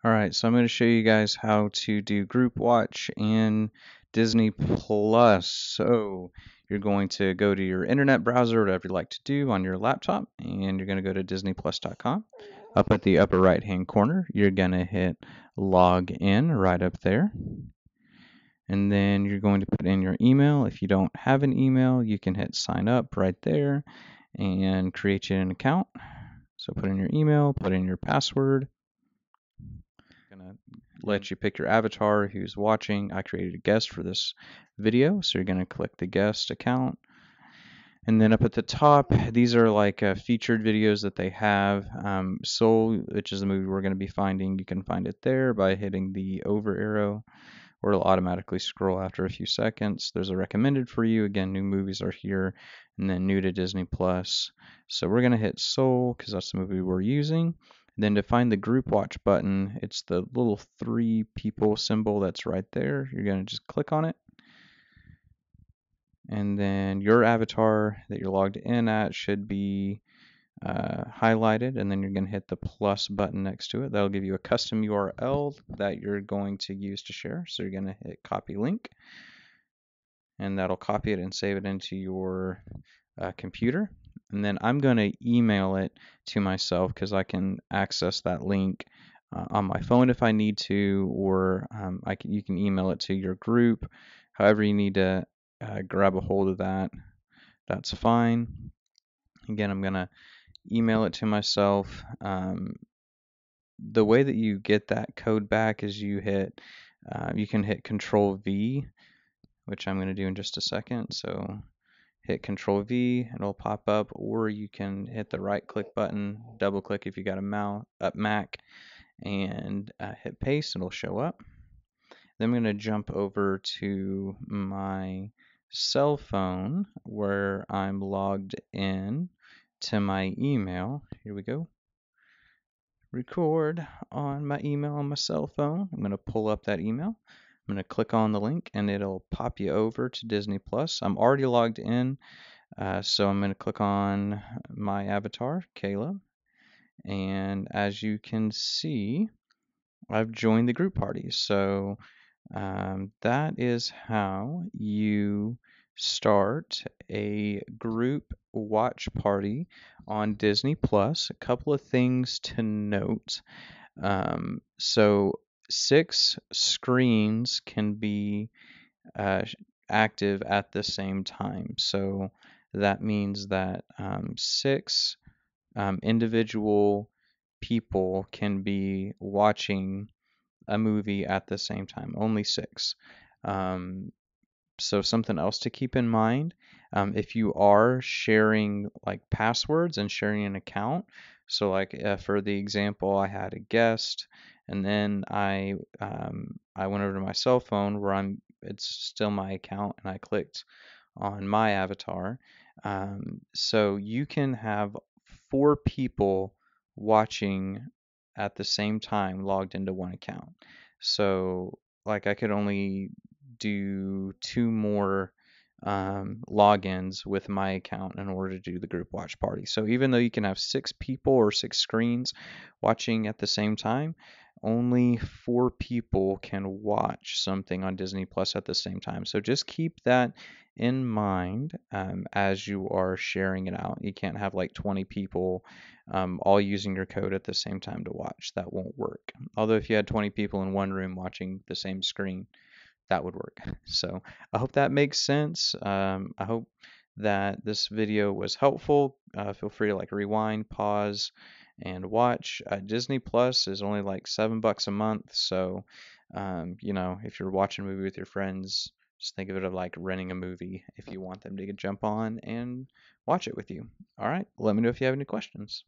Alright, so I'm going to show you guys how to do group watch in Disney Plus. So you're going to go to your internet browser, whatever you like to do on your laptop, and you're going to go to disneyplus.com. Up at the upper right hand corner, you're going to hit log in right up there. And then you're going to put in your email. If you don't have an email, you can hit sign up right there and create you an account. So put in your email, put in your password. Gonna let you pick your avatar who's watching. I created a guest for this video, so you're gonna click the guest account. And then up at the top, these are like featured videos that they have. Soul, which is the movie we're going to be finding, you can find it there by hitting the over arrow, or it'll automatically scroll after a few seconds. There's a recommended for you. Again, new movies are here, and then new to Disney Plus. So we're going to hit Soul because that's the movie we're using. Then to find the group watch button, it's the little 3 people symbol that's right there. You're going to just click on it. And then your avatar that you're logged in at should be highlighted, and then you're going to hit the plus button next to it. That'll give you a custom URL that you're going to use to share. So you're going to hit copy link, and that'll copy it and save it into your computer. And then I'm going to email it to myself because I can access that link on my phone if I need to, or you can email it to your group. However you need to grab a hold of that, that's fine. Again, I'm going to email it to myself. The way that you get that code back is you can hit Control V, which I'm going to do in just a second. So hit Control V, it'll pop up, or you can hit the right click button, double click if you got a Mac, and hit paste, and it'll show up. Then I'm going to jump over to my cell phone where I'm logged in to my email. Here we go. Record on my email on my cell phone. I'm going to pull up that email. I'm going to click on the link and it'll pop you over to Disney Plus. I'm already logged in, so I'm going to click on my avatar, Caleb. And as you can see, I've joined the group party. So that is how you start a group watch party on Disney Plus. A couple of things to note. So 6 screens can be uh, active at the same time. So that means that 6 individual people can be watching a movie at the same time, only 6. Um, so something else to keep in mind, if you are sharing like passwords and sharing an account, so like for the example, I had a guest, and then I went over to my cell phone where it's still my account, and I clicked on my avatar. So you can have 4 people watching at the same time logged into one account. So like I could only do 2 more logins with my account in order to do the group watch party. So even though you can have 6 people or 6 screens watching at the same time, only 4 people can watch something on Disney Plus at the same time. So just keep that in mind as you are sharing it out. You can't have like 20 people all using your code at the same time to watch. That won't work. Although if you had 20 people in one room watching the same screen, that would work. So I hope that makes sense. I hope that this video was helpful. Feel free to like rewind, pause, and watch. Disney Plus is only like $7 a month. So, if you're watching a movie with your friends, just think of it as like renting a movie if you want them to jump on and watch it with you. All right. Let me know if you have any questions.